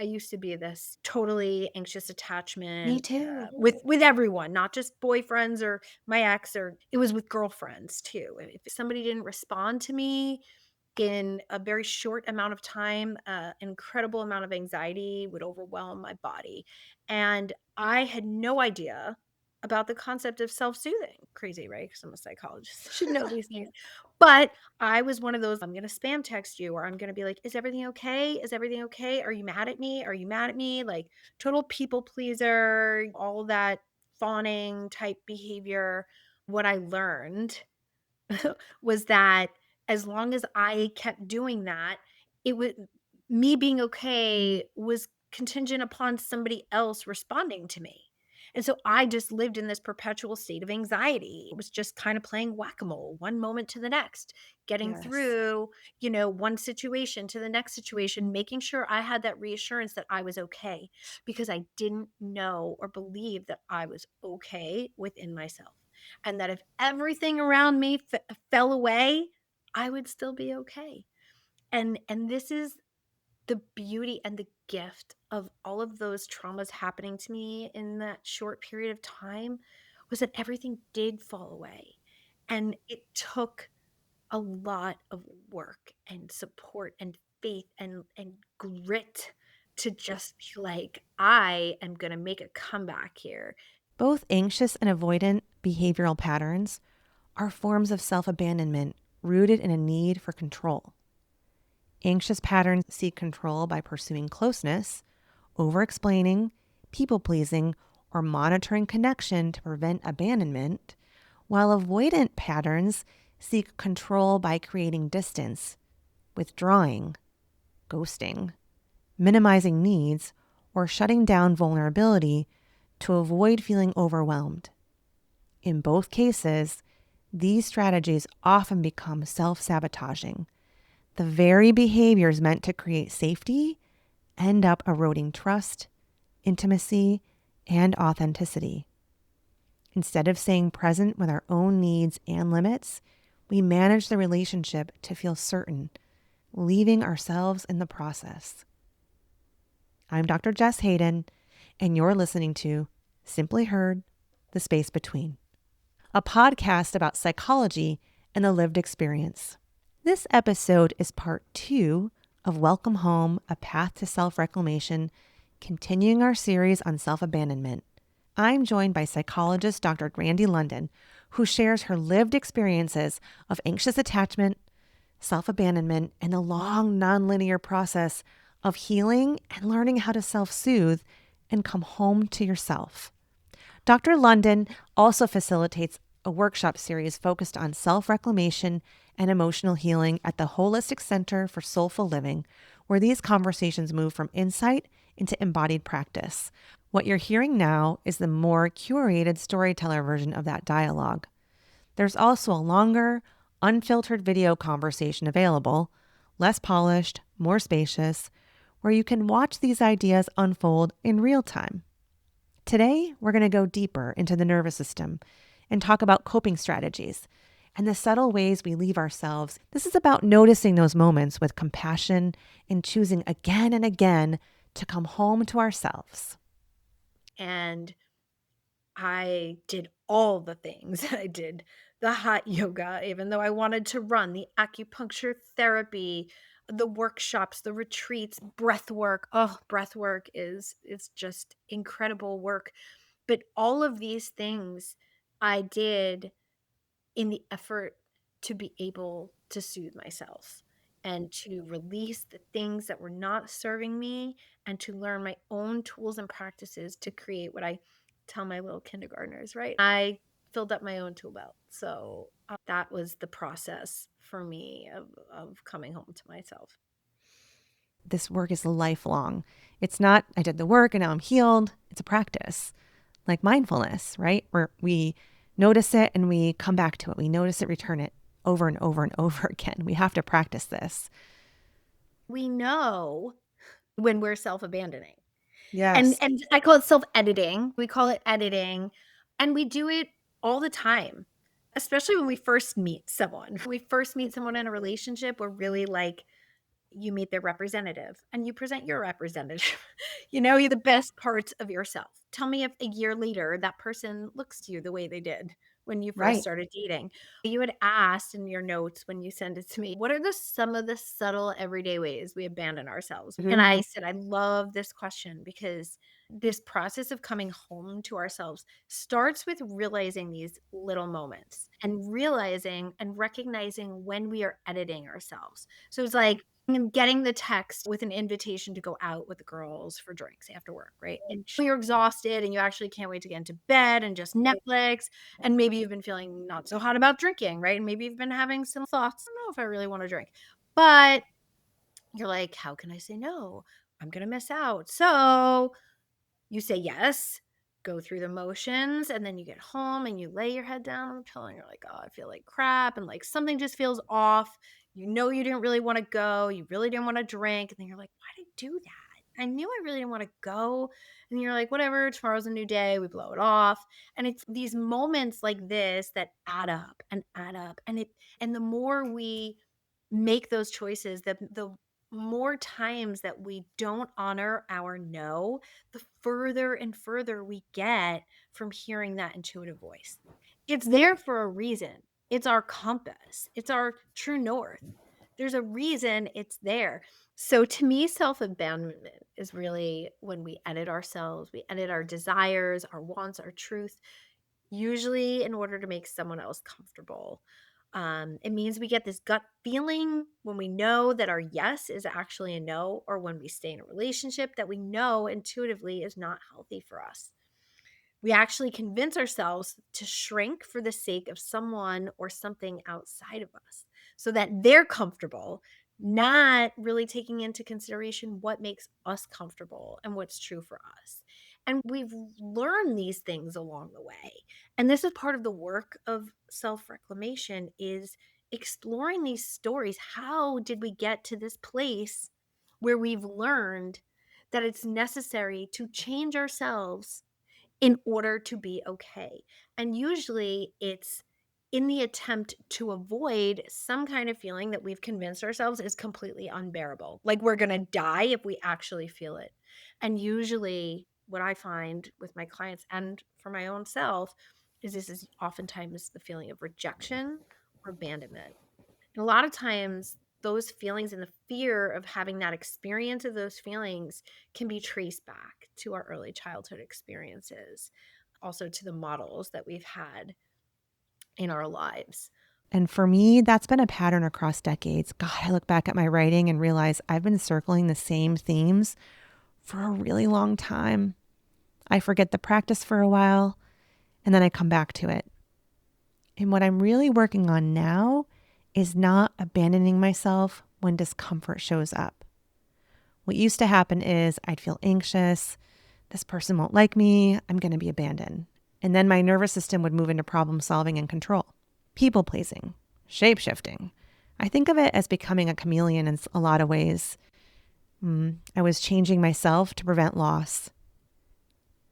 I used to be this totally anxious Me attachment too. with everyone, not just boyfriends or my ex, or it was with girlfriends too. If somebody didn't respond to me in a very short amount of time, incredible amount of anxiety would overwhelm my body. And I had no idea about the concept of self-soothing. Crazy, right? Because I'm a psychologist. I should know these things. But I was one of those, I'm going to spam text you, or I'm going to be like, is everything okay? Is everything okay? Are you mad at me? Are you mad at me? Like total people pleaser, all that fawning type behavior. What I learned was that as long as I kept doing that, it would me being okay was contingent upon somebody else responding to me. And so I just lived in this perpetual state of anxiety. It was just kind of playing whack-a-mole, one moment to the next, getting Yes. through, one situation to the next situation, making sure I had that reassurance that I was okay because I didn't know or believe that I was okay within myself, and that if everything around me fell away, I would still be okay. And this is the beauty and the gift of all of those traumas happening to me in that short period of time, was that everything did fall away. And it took a lot of work and support and faith and grit to just be like, I am going to make a comeback here. Both anxious and avoidant behavioral patterns are forms of self abandonment rooted in a need for control. Anxious patterns seek control by pursuing closeness, over explaining, people pleasing, or monitoring connection to prevent abandonment, while avoidant patterns seek control by creating distance, withdrawing, ghosting, minimizing needs, or shutting down vulnerability to avoid feeling overwhelmed. In both cases, these strategies often become self-sabotaging. The very behaviors meant to create safety end up eroding trust, intimacy, and authenticity. Instead of staying present with our own needs and limits, we manage the relationship to feel certain, leaving ourselves in the process. I'm Dr. Jess Hayden, and you're listening to Simply Heard, The Space Between, a podcast about psychology and the lived experience. This episode is part 2 of Welcome Home, A Path to Self-Reclamation, continuing our series on self-abandonment. I'm joined by psychologist Dr. Randie London, who shares her lived experiences of anxious attachment, self-abandonment, and the long, nonlinear process of healing and learning how to self-soothe and come home to yourself. Dr. London also facilitates a workshop series focused on self-reclamation and emotional healing at the Holistic Center for Soulful Living, where these conversations move from insight into embodied practice. What you're hearing now is the more curated storyteller version of that dialogue. There's also a longer, unfiltered video conversation available, less polished, more spacious, where you can watch these ideas unfold in real time. Today, we're going to go deeper into the nervous system and talk about coping strategies and the subtle ways we leave ourselves. This is about noticing those moments with compassion and choosing again and again to come home to ourselves. And I did all the things. I did the hot yoga, even though I wanted to run, the acupuncture therapy, the workshops, the retreats, breath work. Oh, breath work is just incredible work. But all of these things I did in the effort to be able to soothe myself and to release the things that were not serving me, and to learn my own tools and practices to create what I tell my little kindergartners, right? I filled up my own tool belt. So that was the process for me of coming home to myself. This work is lifelong. It's not, I did the work and now I'm healed. It's a practice, like mindfulness, right? Where we notice it and we come back to it. We notice it, return it over and over and over again. We have to practice this. We know when we're self-abandoning. And Yes. and I call it self-editing. We call it editing, and we do it all the time, especially when we first meet someone. When we first meet someone in a relationship, we're really like You meet their representative and you present your representative. You're the best parts of yourself. Tell me if a year later that person looks to you the way they did when you first Right. started dating. You had asked in your notes when you sent it to me, what are some of the subtle everyday ways we abandon ourselves? And Mhm. I said, I love this question because this process of coming home to ourselves starts with realizing these little moments and realizing and recognizing when we are editing ourselves. So it's like, I'm getting the text with an invitation to go out with the girls for drinks after work, right? And you're exhausted and you actually can't wait to get into bed and just Netflix. And maybe you've been feeling not so hot about drinking, right? And maybe you've been having some thoughts. I don't know if I really want to drink. But you're like, how can I say no? I'm going to miss out. So you say yes, go through the motions, and then you get home and you lay your head down on the pillow and you're like, "Oh, I feel like crap," and, like, something just feels off. You didn't really wanna go, you really didn't wanna drink, and then you're like, "Why'd I do that? I knew I really didn't wanna go." And you're like, "Whatever, tomorrow's a new day, we blow it off." And it's these moments like this that add up, and the more we make those choices, the more times that we don't honor our no, the further and further we get from hearing that intuitive voice. It's there for a reason. It's our compass, it's our true north. There's a reason it's there. So to me, self abandonment is really when we edit ourselves, we edit our desires, our wants, our truth, usually in order to make someone else comfortable. It means we get this gut feeling when we know that our yes is actually a no, or when we stay in a relationship that we know intuitively is not healthy for us. We actually convince ourselves to shrink for the sake of someone or something outside of us so that they're comfortable, not really taking into consideration what makes us comfortable and what's true for us. And we've learned these things along the way. And this is part of the work of self-reclamation is exploring these stories. How did we get to this place where we've learned that it's necessary to change ourselves in order to be okay? And usually it's in the attempt to avoid some kind of feeling that we've convinced ourselves is completely unbearable. Like we're going to die if we actually feel it. And usually, what I find with my clients and for my own self is this is oftentimes the feeling of rejection or abandonment. And a lot of times, those feelings and the fear of having that experience of those feelings can be traced back to our early childhood experiences, also to the models that we've had in our lives. And for me, that's been a pattern across decades. God, I look back at my writing and realize I've been circling the same themes for a really long time. I forget the practice for a while and then I come back to it. And what I'm really working on now is not abandoning myself when discomfort shows up. What used to happen is I'd feel anxious. This person won't like me. I'm going to be abandoned. And then my nervous system would move into problem solving and control, people pleasing, shape shifting. I think of it as becoming a chameleon in a lot of ways. I was changing myself to prevent loss.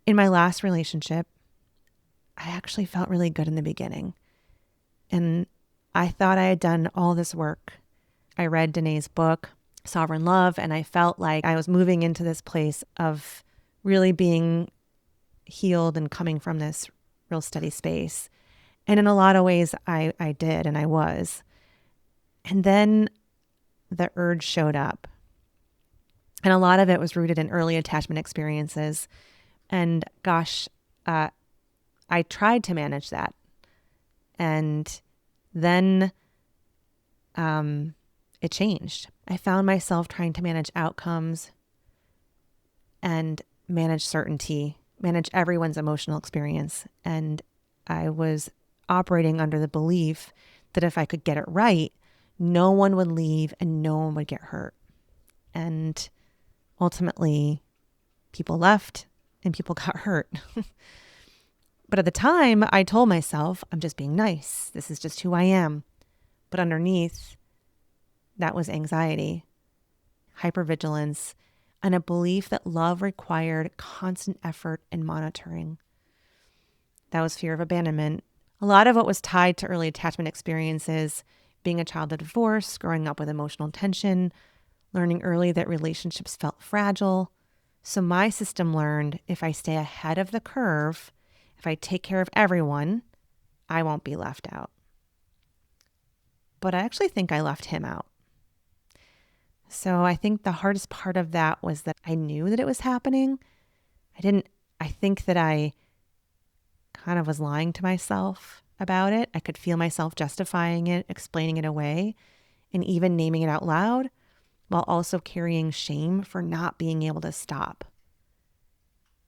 In my last relationship, I actually felt really good in the beginning. And I thought I had done all this work. I read Danae's book, Sovereign Love, and I felt like I was moving into this place of really being healed and coming from this real steady space. And in a lot of ways, I did, and I was. And then the urge showed up. And a lot of it was rooted in early attachment experiences. And gosh, I tried to manage that. And then it changed. I found myself trying to manage outcomes and manage certainty, manage everyone's emotional experience. And I was operating under the belief that if I could get it right, no one would leave and no one would get hurt. And ultimately, people left and people got hurt. But at the time, I told myself, I'm just being nice. This is just who I am. But underneath, that was anxiety, hypervigilance, and a belief that love required constant effort and monitoring. That was fear of abandonment. A lot of it was tied to early attachment experiences, being a child of divorce, growing up with emotional tension, learning early that relationships felt fragile. So my system learned if I stay ahead of the curve, if I take care of everyone, I won't be left out. But I actually think I left him out. So I think the hardest part of that was that I knew that it was happening. I think that I kind of was lying to myself about it. I could feel myself justifying it, explaining it away, and even naming it out loud, while also carrying shame for not being able to stop.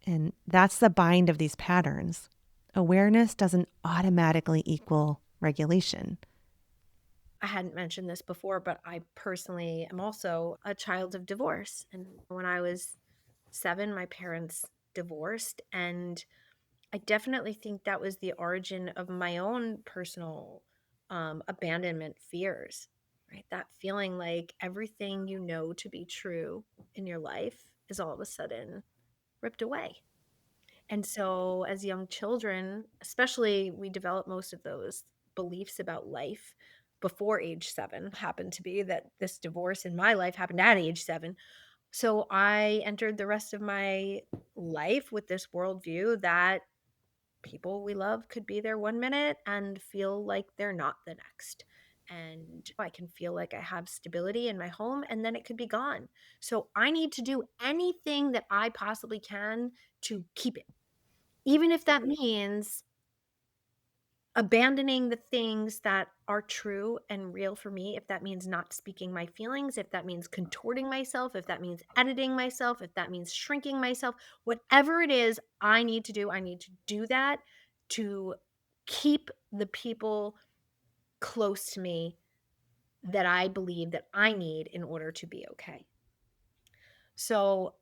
And that's the bind of these patterns. Awareness doesn't automatically equal regulation. I hadn't mentioned this before, but I personally am also a child of divorce. And when I was 7, my parents divorced. And I definitely think that was the origin of my own personal abandonment fears, right? That feeling like everything you know to be true in your life is all of a sudden ripped away. And so, as young children, especially, we develop most of those beliefs about life before age 7. Happened to be that this divorce in my life happened at age 7. So, I entered the rest of my life with this worldview that people we love could be there one minute and feel like they're not the next. And I can feel like I have stability in my home and then it could be gone. So, I need to do anything that I possibly can to keep it, even if that means abandoning the things that are true and real for me, if that means not speaking my feelings, if that means contorting myself, if that means editing myself, if that means shrinking myself, whatever it is I need to do that to keep the people close to me that I believe that I need in order to be okay. So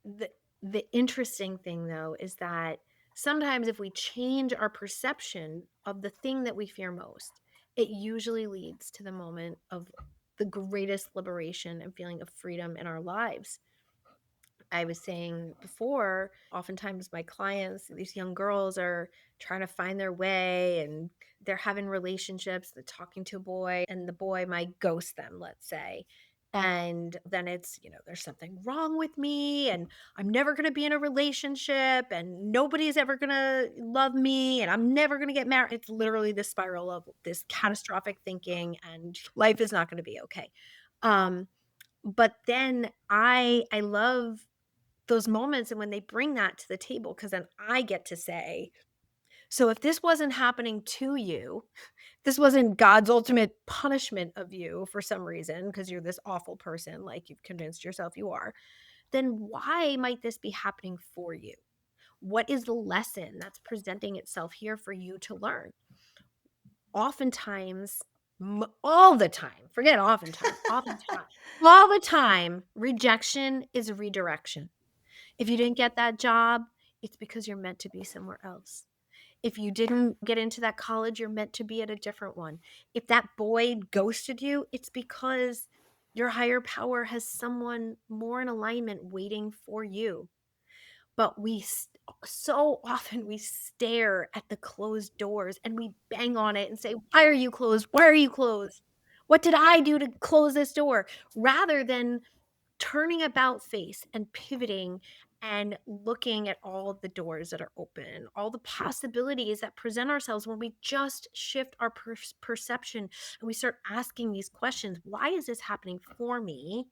the the interesting thing though is that sometimes if we change our perception of the thing that we fear most, it usually leads to the moment of the greatest liberation and feeling of freedom in our lives. I was saying before, oftentimes my clients, these young girls are trying to find their way and they're having relationships, they're talking to a boy, and the boy might ghost them, let's say. And then it's, there's something wrong with me, and I'm never going to be in a relationship, and nobody's ever going to love me, and I'm never going to get married. It's literally this spiral of this catastrophic thinking, and life is not going to be okay. Um, but then I love those moments and when they bring that to the table, because then I get to say, so if this wasn't happening to you, this wasn't God's ultimate punishment of you for some reason, because you're this awful person, like you've convinced yourself you are, then why might this be happening for you? What is the lesson that's presenting itself here for you to learn? Oftentimes, all the time, forget oftentimes, all the time, rejection is redirection. If you didn't get that job, it's because you're meant to be somewhere else. If you didn't get into that college, you're meant to be at a different one. If that boy ghosted you, it's because your higher power has someone more in alignment waiting for you. But so often we stare at the closed doors and we bang on it and say, "Why are you closed? Why are you closed? What did I do to close this door?" Rather than turning about face and pivoting and looking at all of the doors that are open, all the possibilities that present ourselves when we just shift our perception and we start asking these questions. Why is this happening for me?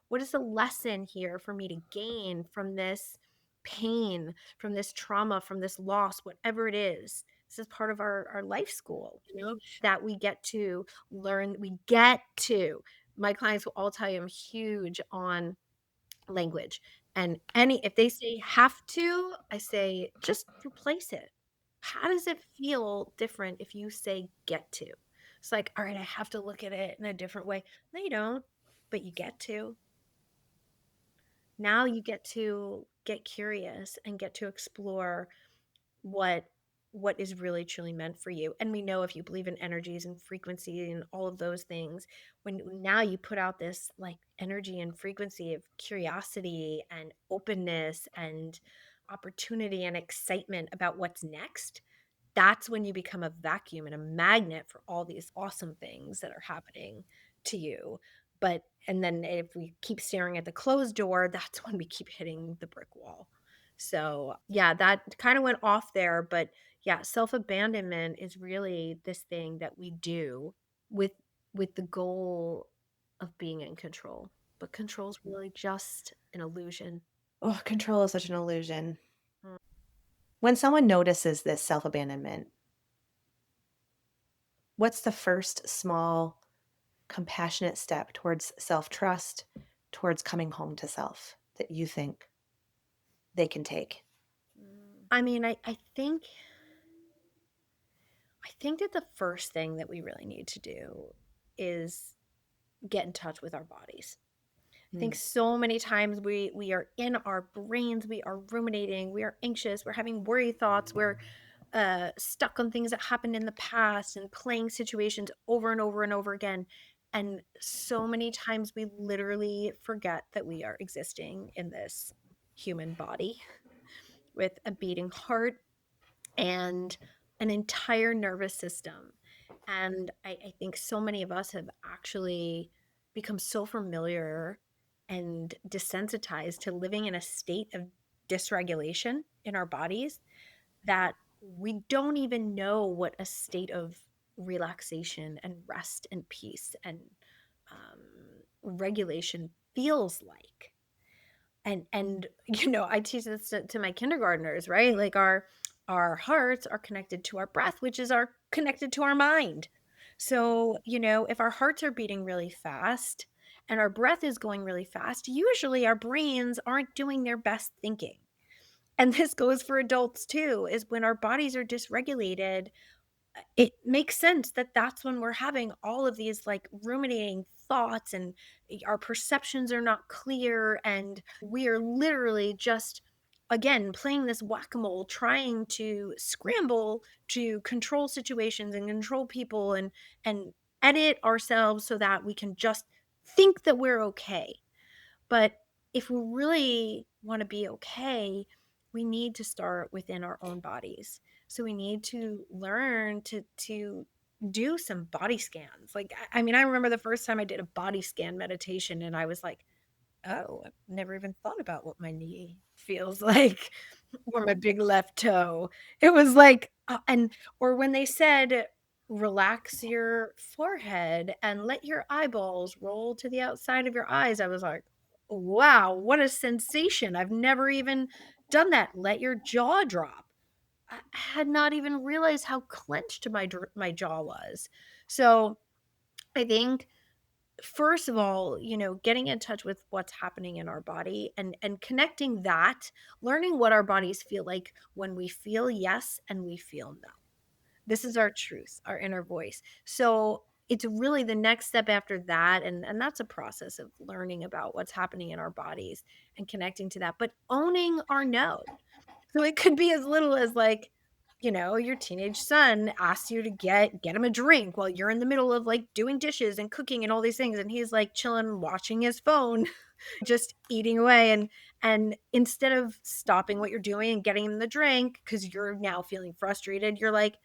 What is the lesson here for me to gain from this pain, from this trauma, from this loss, whatever it is? This is part of our life school, that we get to learn. My clients will all tell you I'm huge on language. And if they say have to, I say just replace it. How does it feel different if you say get to? It's like, all right, I have to look at it in a different way. No, you don't, but you get to. Now you get to get curious and get to explore what is really truly meant for you. And we know if you believe in energies and frequency and all of those things, when now you put out this like energy and frequency of curiosity and openness and opportunity and excitement about what's next, that's when you become a vacuum and a magnet for all these awesome things that are happening to you. But and then if we keep staring at the closed door, that's when we keep hitting the brick wall. So, yeah, that kind of went off there, but yeah, self-abandonment is really this thing that we do with the goal of being in control. But control is really just an illusion. Oh, control is such an illusion. Mm. When someone notices this self abandonment, what's the first small, compassionate step towards self trust, towards coming home to self that you think they can take? I mean, I think that the first thing that we really need to do is get in touch with our bodies. I think Mm. so many times we are in our brains, we are ruminating, we are anxious, we're having worry thoughts, we're stuck on things that happened in the past and playing situations over and over and over again. And so many times we literally forget that we are existing in this human body with a beating heart and an entire nervous system. And I think so many of us have actually become so familiar and desensitized to living in a state of dysregulation in our bodies that we don't even know what a state of relaxation and rest and peace and regulation feels like. And I teach this to my kindergartners, right? Like our hearts are connected to our breath, which is our connected to our mind. So if our hearts are beating really fast and our breath is going really fast, usually our brains aren't doing their best thinking. And this goes for adults too, is when our bodies are dysregulated, it makes sense that that's when we're having all of these like ruminating thoughts and our perceptions are not clear and we are literally just again playing this whack-a-mole trying to scramble to control situations and control people and edit ourselves so that we can just think that we're okay. But if we really want to be okay, we need to start within our own bodies. So we need to learn to do some body scans. Like I mean, I remember the first time I did a body scan meditation and I was like, "Oh, I've never even thought about what my knee feels like or my big left toe." It was like and or when they said relax your forehead and let your eyeballs roll to the outside of your eyes, I was like, wow, what a sensation. I've never even done that. Let your jaw drop. I had not even realized how clenched my jaw was. So I think first of all, getting in touch with what's happening in our body and connecting that, learning what our bodies feel like when we feel yes and we feel no. This is our truth, our inner voice. So it's really the next step after that. And that's a process of learning about what's happening in our bodies and connecting to that, but owning our no. So it could be as little as like, your teenage son asks you to get him a drink while you're in the middle of like doing dishes and cooking and all these things and he's like chilling watching his phone just eating away and instead of stopping what you're doing and getting him the drink because you're now feeling frustrated, you're like,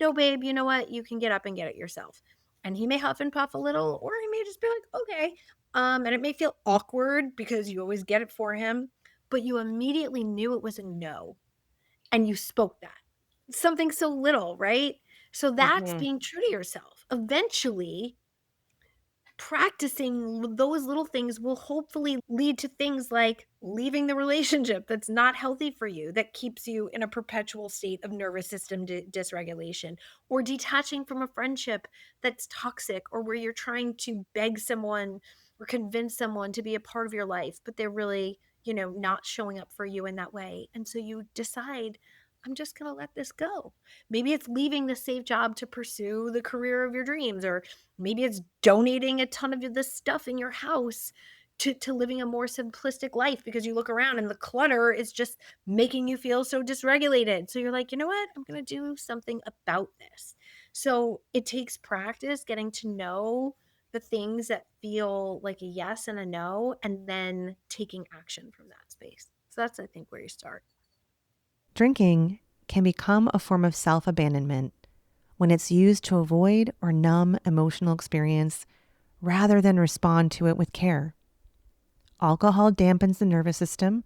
no, babe, you know what? You can get up and get it yourself. And he may huff and puff a little, or he may just be like, okay. And it may feel awkward because you always get it for him, but you immediately knew it was a no and you spoke that. Something so little, right? So that's Mhm. being true to yourself. Eventually, practicing those little things will hopefully lead to things like leaving the relationship that's not healthy for you, that keeps you in a perpetual state of nervous system dysregulation, or detaching from a friendship that's toxic, or where you're trying to beg someone or convince someone to be a part of your life, but they're really, not showing up for you in that way. And so you decide, I'm just going to let this go. Maybe it's leaving the safe job to pursue the career of your dreams, or maybe it's donating a ton of the stuff in your house to living a more simplistic life because you look around and the clutter is just making you feel so dysregulated. So you're like, you know what? I'm going to do something about this. So it takes practice getting to know the things that feel like a yes and a no, and then taking action from that space. So that's, I think, where you start. Drinking can become a form of self abandonment when it's used to avoid or numb emotional experience rather than respond to it with care. Alcohol dampens the nervous system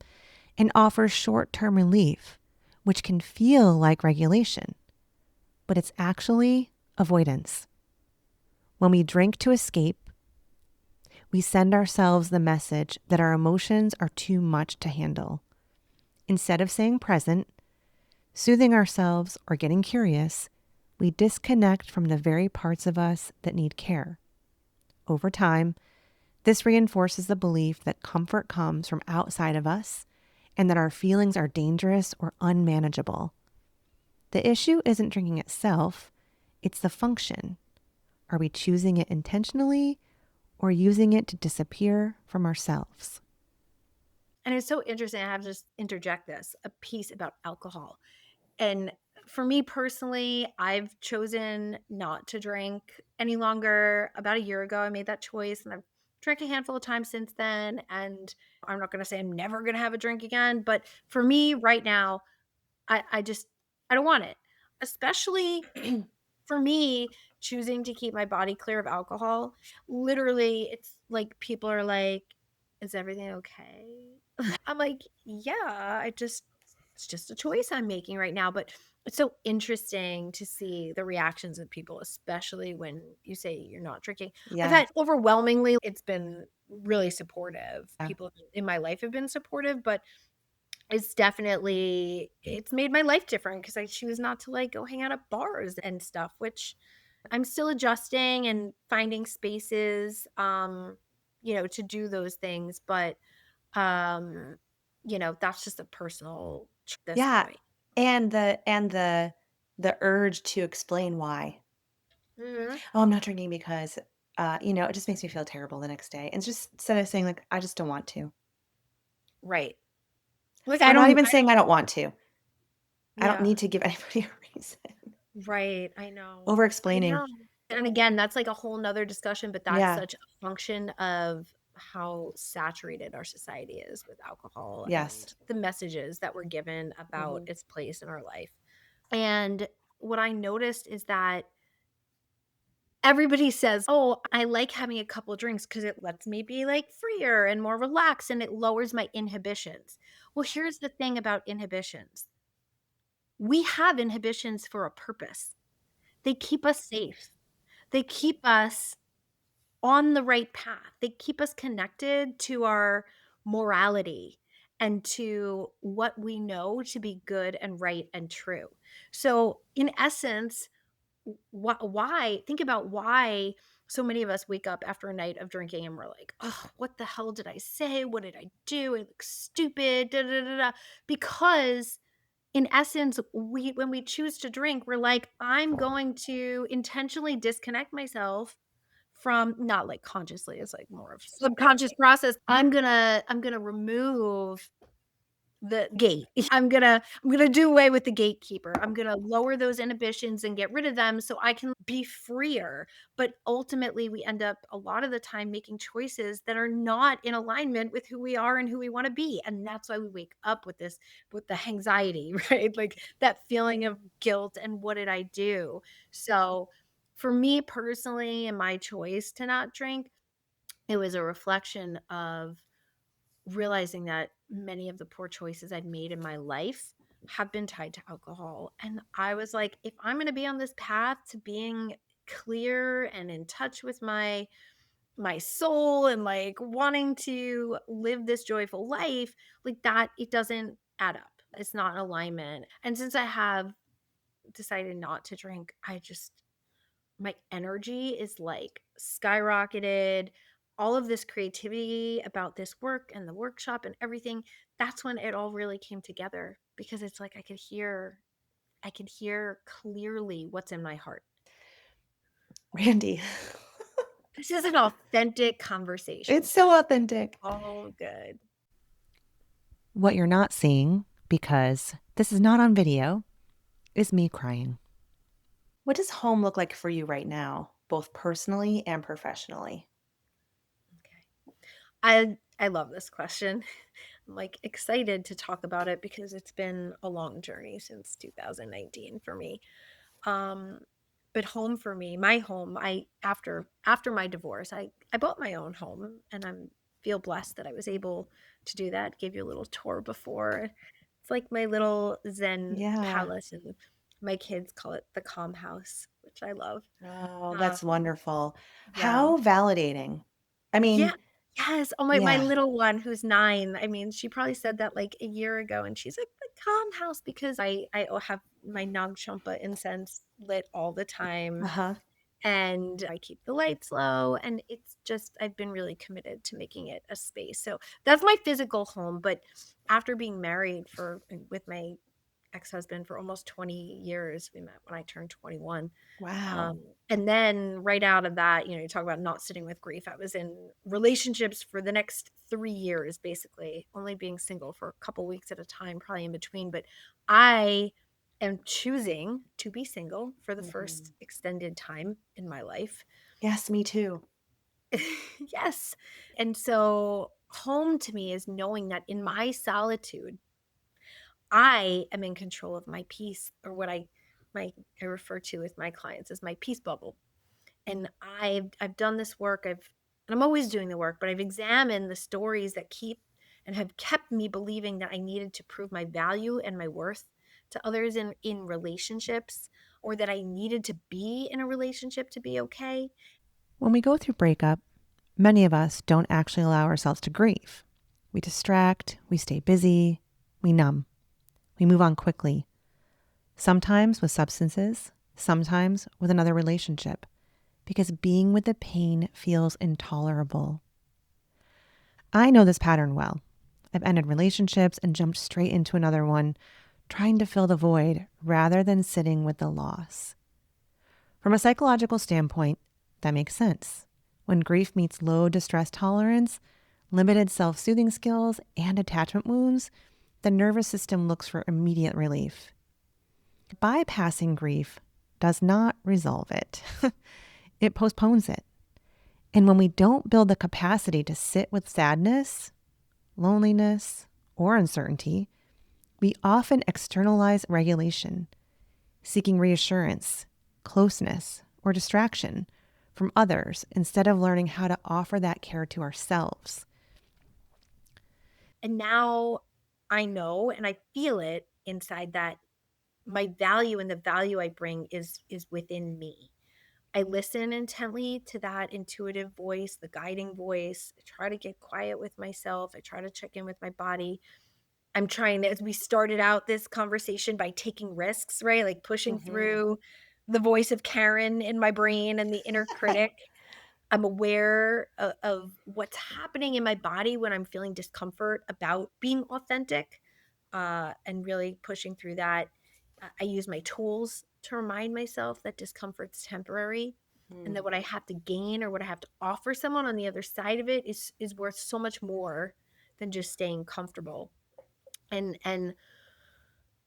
and offers short term relief, which can feel like regulation, but it's actually avoidance. When we drink to escape, we send ourselves the message that our emotions are too much to handle. Instead of staying present, soothing ourselves, or getting curious, we disconnect from the very parts of us that need care. Over time, this reinforces the belief that comfort comes from outside of us and that our feelings are dangerous or unmanageable. The issue isn't drinking itself, it's the function. Are we choosing it intentionally or using it to disappear from ourselves? And it's so interesting. I have to just interject this a piece about alcohol. And for me personally, I've chosen not to drink any longer. About a year ago, I made that choice and I've drank a handful of times since then. And I'm not going to say I'm never going to have a drink again. But for me right now, I just, I don't want it. Especially for me, choosing to keep my body clear of alcohol. Literally, it's like people are like, is everything okay? I'm like, yeah, it's just a choice I'm making right now. But it's so interesting to see the reactions of people, especially when you say you're not drinking. I've Yeah. had overwhelmingly, it's been really supportive. Yeah. People in my life have been supportive, but it's made my life different because I choose not to like go hang out at bars and stuff, which I'm still adjusting and finding spaces to do those things. But um, that's just a personal this Yeah. point. And the urge to explain why. Mhm. Oh, I'm not drinking because it just makes me feel terrible the next day. And just instead of saying like I just don't want to. Right. Like Or not even saying I don't want to. I don't yeah, need to give anybody a reason. right. I know. Over I explaining. know. And again, that's like a whole nother discussion, but that's Yeah. such a function of how saturated our society is with alcohol Yes. and the messages that we're given about Hmm. its place in our life. And what I noticed is that everybody says, "Oh, I like having a couple drinks because it lets me be, like, freer and more relaxed, and it lowers my inhibitions." Well, here's the thing about inhibitions. We have inhibitions for a purpose. They keep us safe. They keep us on the right path. They keep us connected to our morality and to what we know to be good and right and true. So, in essence, why think about why so many of us wake up after a night of drinking and we're like, oh, what the hell did I say? What did I do? I look stupid. Da, da, da, da. Because in essence, when we choose to drink, we're like, I'm going to intentionally disconnect myself from, not like consciously, it's like more of subconscious process. I'm gonna remove the gate. I'm gonna do away with the gatekeeper. I'm gonna lower those inhibitions and get rid of them so I can be freer. But ultimately, we end up a lot of the time making choices that are not in alignment with who we are and who we want to be. And that's why we wake up with with the anxiety, right? Like that feeling of guilt and what did I do? So for me personally, and my choice to not drink, it was a reflection of realizing that many of the poor choices I'd made in my life have been tied to alcohol. And I was like, if I'm going to be on this path to being clear and in touch with my soul and like wanting to live this joyful life, like that, it doesn't add up. It's not in alignment. And since I have decided not to drink, my energy is like skyrocketed. All of this creativity about this work and the workshop and everything, that's when it all really came together because it's like I could hear clearly what's in my heart. Randy. This is an authentic conversation. It's so authentic. All good. What you're not seeing, because this is not on video, is me crying. What does home look like for you right now, both personally and professionally? Okay. I love this question. I'm like excited to talk about it because it's been a long journey since 2019 for me. Um But home for me, my home, I after my divorce, I bought my own home, and I'm feel blessed that I was able to do that. Gave you a little tour before. It's like my little Zen Yeah. palace, and my kids call it the calm house, which I love. Oh, Um, that's wonderful. yeah. How validating. I Yeah. mean, Yes. Oh, my yeah. little one who's 9, I mean, she probably said that, like, a year ago, and she's like, "The calm house," because I have my Nag Champa incense lit all the time, Uh-huh. and I keep the lights low, and it's just I've been really committed to making it a space. So, that's my physical home, but after being married with my ex-husband for almost 20 years, we met when I turned 21. Wow. And then right out of that, you talk about not sitting with grief. I was in relationships for the next 3 years, basically, only being single for a couple weeks at a time, probably in between. But I am choosing to be single for the Mhm. first extended time in my life. Yes, me too. Yes. And so home to me is knowing that in my solitude, I am in control of my peace, or what I refer to with my clients as my peace bubble. And I've done this work. And I'm always doing the work, but I've examined the stories that keep and have kept me believing that I needed to prove my value and my worth to others in relationships, or that I needed to be in a relationship to be okay. When we go through breakup, many of us don't actually allow ourselves to grieve. We distract, we stay busy, we numb, we move on quickly, sometimes with substances, sometimes with another relationship, because being with the pain feels intolerable. I know this pattern well. I've ended relationships and jumped straight into another one, trying to fill the void rather than sitting with the loss. From a psychological standpoint, that makes sense. When grief meets low distress tolerance, limited self soothing skills, and attachment wounds, the nervous system looks for immediate relief. Bypassing grief does not resolve it, it postpones it. And when we don't build the capacity to sit with sadness, loneliness, or uncertainty, we often externalize regulation, seeking reassurance, closeness, or distraction from others instead of learning how to offer that care to ourselves. And now I know and I feel it inside that my value and the value I bring is within me. I listen intently to that intuitive voice, the guiding voice. I try to get quiet with myself. I try to check in with my body. I'm trying to, as we started out this conversation, by taking risks, right? Like pushing Hmm. through the voice of Karen in my brain and the inner critic. I'm aware of what's happening in my body when I'm feeling discomfort about being authentic, and really pushing through that. I use my tools to remind myself that discomfort's temporary, and that what I have to gain or what I have to offer someone on the other side of it is worth so much more than just staying comfortable. And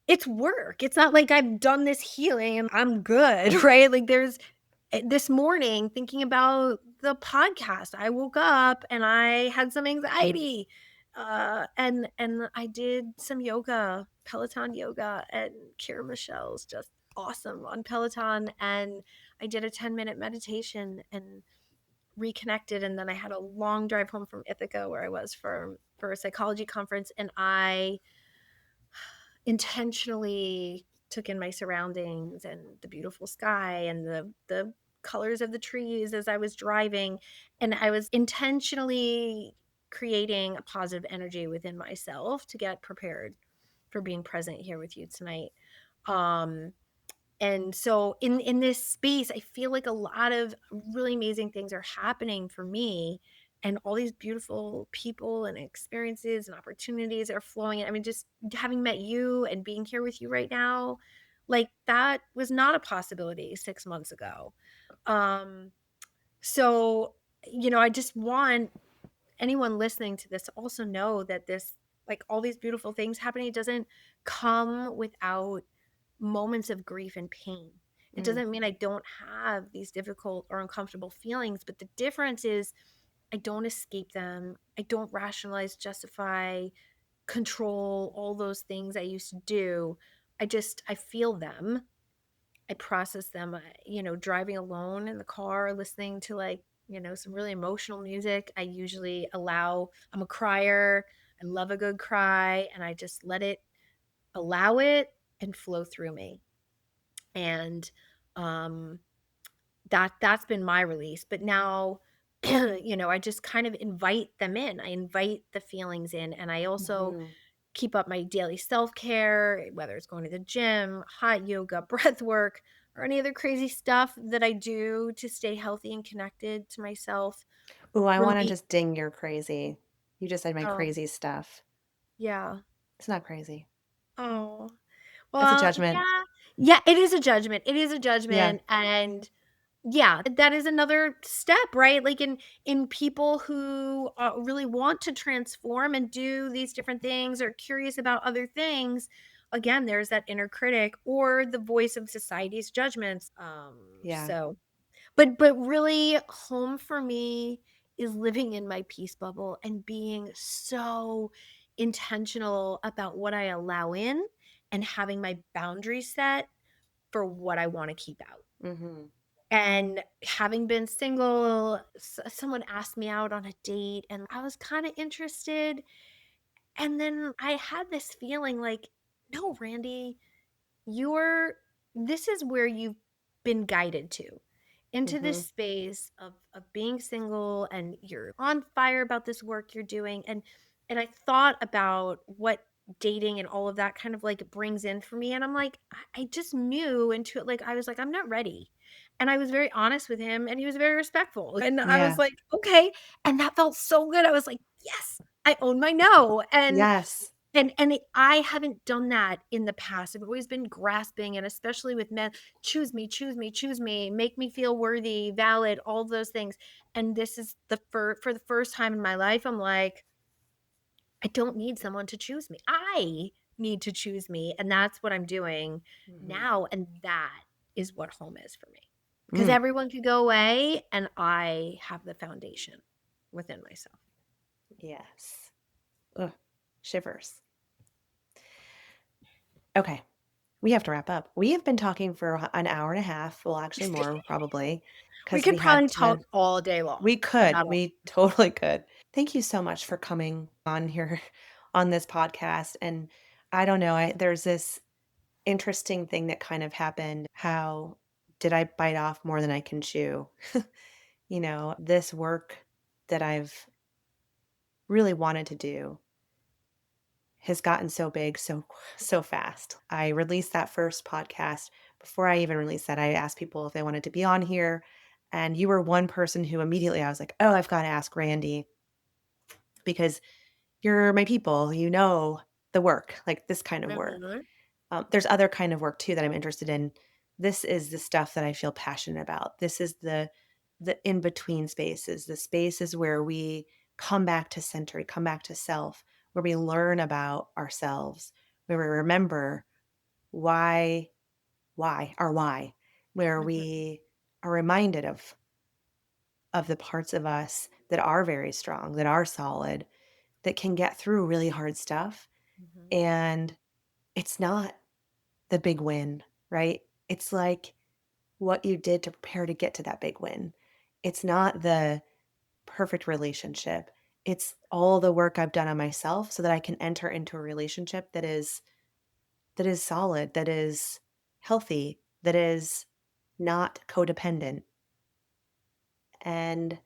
it's work. It's not like I've done this healing and I'm good, right? Like this morning thinking about the podcast, I woke up and I had some anxiety. And I did some yoga, Peloton yoga, and Kira Michelle's just awesome on Peloton. And I did a 10-minute meditation and reconnected. And then I had a long drive home from Ithaca, where I was for a psychology conference, and I intentionally took in my surroundings and the beautiful sky and the colors of the trees as I was driving, and I was intentionally creating a positive energy within myself to get prepared for being present here with you tonight. Um and so in this space, I feel like a lot of really amazing things are happening for me, and all these beautiful people and experiences and opportunities are flowing in. I mean, just having met you and being here with you right now, like that was not a possibility 6 months ago. Um so I just want anyone listening to this to also know that this, like, all these beautiful things happening, it doesn't come without moments of grief and pain. It Mm. doesn't mean I don't have these difficult or uncomfortable feelings, but the difference is I don't escape them. I don't rationalize, justify, control all those things I used to do. I feel them, I process them, driving alone in the car, listening to like, some really emotional music. I'm a crier. I love a good cry, and I just allow it and flow through me. And um that's been my release. But now, I just kind of invite them in. I invite the feelings in, and I also Mhm. keep up my daily self-care, whether it's going to the gym, hot yoga, breath work, or any other crazy stuff that I do to stay healthy and connected to myself. Ooh, I wanna Really. just ding your crazy. You just said my Oh, crazy stuff. yeah. It's not crazy. Oh. That's a Well, judgment. yeah. Yeah, it is a judgment. It is a Yeah. judgment, and yeah, that is another step, right? Like in people who really want to transform and do these different things or curious about other things. Again, there's that inner critic or the voice of society's judgments. Yeah. So, but really, home for me is living in my peace bubble and being so intentional about what I allow in and having my boundaries set for what I want to keep out. Mhm. And having been single, someone asked me out on a date and I was kind of interested. And then I had this feeling like, no, Randy, you're this is where you've been guided to, into this Mhm. space of being single, and you're on fire about this work you're doing. And I thought about what dating and all of that kind of like brings in for me, and I'm like, I just knew into it, like I was like, I'm not ready. And I was very honest with him, and he was very respectful, and I was Yeah. like, okay. And that felt so good. I was like, yes, I own my no. Yes. I haven't done that in the past. I've always been grasping, and especially with men, choose me, choose me, choose me, make me feel worthy, valid, all those things. And this is for the first time in my life, I'm like, I don't need someone to choose me. I need to choose me, and that's what I'm doing Mhm. now, and that is what home is for me. Because Mm. everyone could go away, and I have the foundation within myself. Yes. Ugh. Shivers. Okay. We have to wrap up. We have been talking for an hour and a half. Well, actually more probably We because could we had probably to talk all day long, we but could. not all. We totally could. Thank you so much for coming on here on this podcast. And I don't know, there's this interesting thing that kind of happened. How did I bite off more than I can chew? This work that I've really wanted to do has gotten so big so fast. I released that first podcast. Before I even released that, I asked people if they wanted to be on here, and you were one person who immediately I was like, "Oh, I've got to ask Randy because you're my people, the work, like this kind of work." Mhm, There's other kind of work too that I'm interested in. This is the stuff that I feel passionate about. This is the in between spaces, the spaces where we come back to center, we come back to self, where we learn about ourselves, where we remember why, our why, where mhm, we are reminded of the parts of us that are very strong, that are solid, that can get through really hard stuff. mhm, And it's not the big win, right? It's like what you did to prepare to get to that big win. It's not the perfect relationship. It's all the work I've done on myself so that I can enter into a relationship that is solid, that is healthy, that is not codependent. And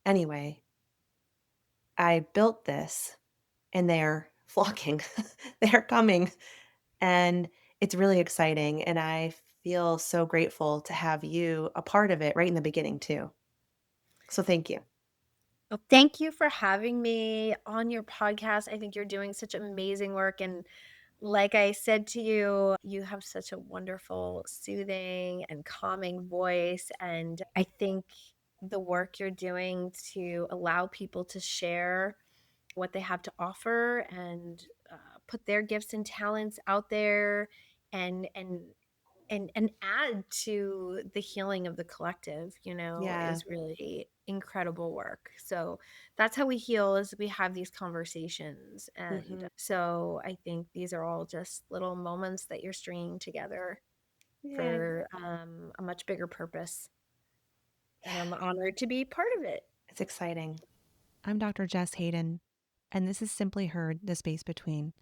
anyway, I built this and they're flocking. They're coming. And it's really exciting, and I feel so grateful to have you a part of it right in the beginning too. So thank you. well, thank you for having me on your podcast. I think you're doing such amazing work, and like I said to you, you have such a wonderful, soothing, and calming voice, and I think the work you're doing to allow people to share what they have to offer, and put their gifts and talents out there, and and add to the healing of the collective, Yeah. is really incredible work. So that's how we heal, is we have these conversations. And Hmm. so I think these are all just little moments that you're stringing together Yeah. for a much bigger purpose. And I'm honored to be part of it. It's exciting. I'm Dr. Jess Hayden, and this is Simply Heard, The Space Between,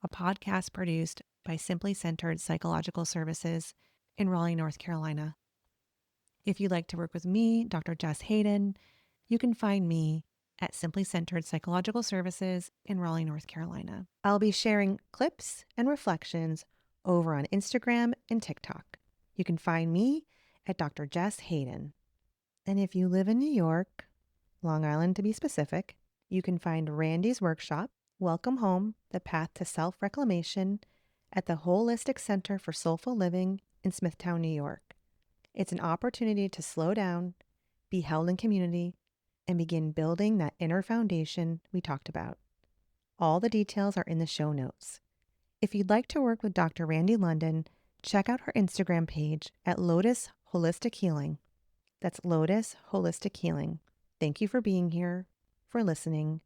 a podcast produced by Simply Centered Psychological Services in Raleigh, North Carolina. If you'd like to work with me, Dr. Jess Hayden, you can find me at Simply Centered Psychological Services in Raleigh, North Carolina. I'll be sharing clips and reflections over on Instagram and TikTok. You can find me at Dr. Jess Hayden. And if you live in New York, Long Island to be specific, you can find Randie's workshop, Welcome Home, The Path to Self-Reclamation, at the Holistic Center for Soulful Living in Smithtown, New York. It's an opportunity to slow down, be held in community, and begin building that inner foundation we talked about. All the details are in the show notes. If you'd like to work with Dr. Randie London, check out her Instagram page at Lotus Holistic Healing. That's Lotus Holistic Healing. Thank you for being here, for listening,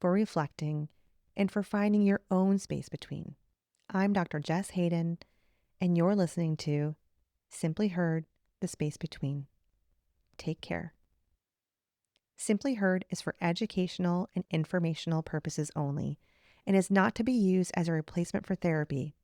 for reflecting, and for finding your own space between. I'm Dr. Jess Hayden, and you're listening to Simply Heard, The Space Between. Take care. Simply Heard is for educational and informational purposes only and is not to be used as a replacement for therapy.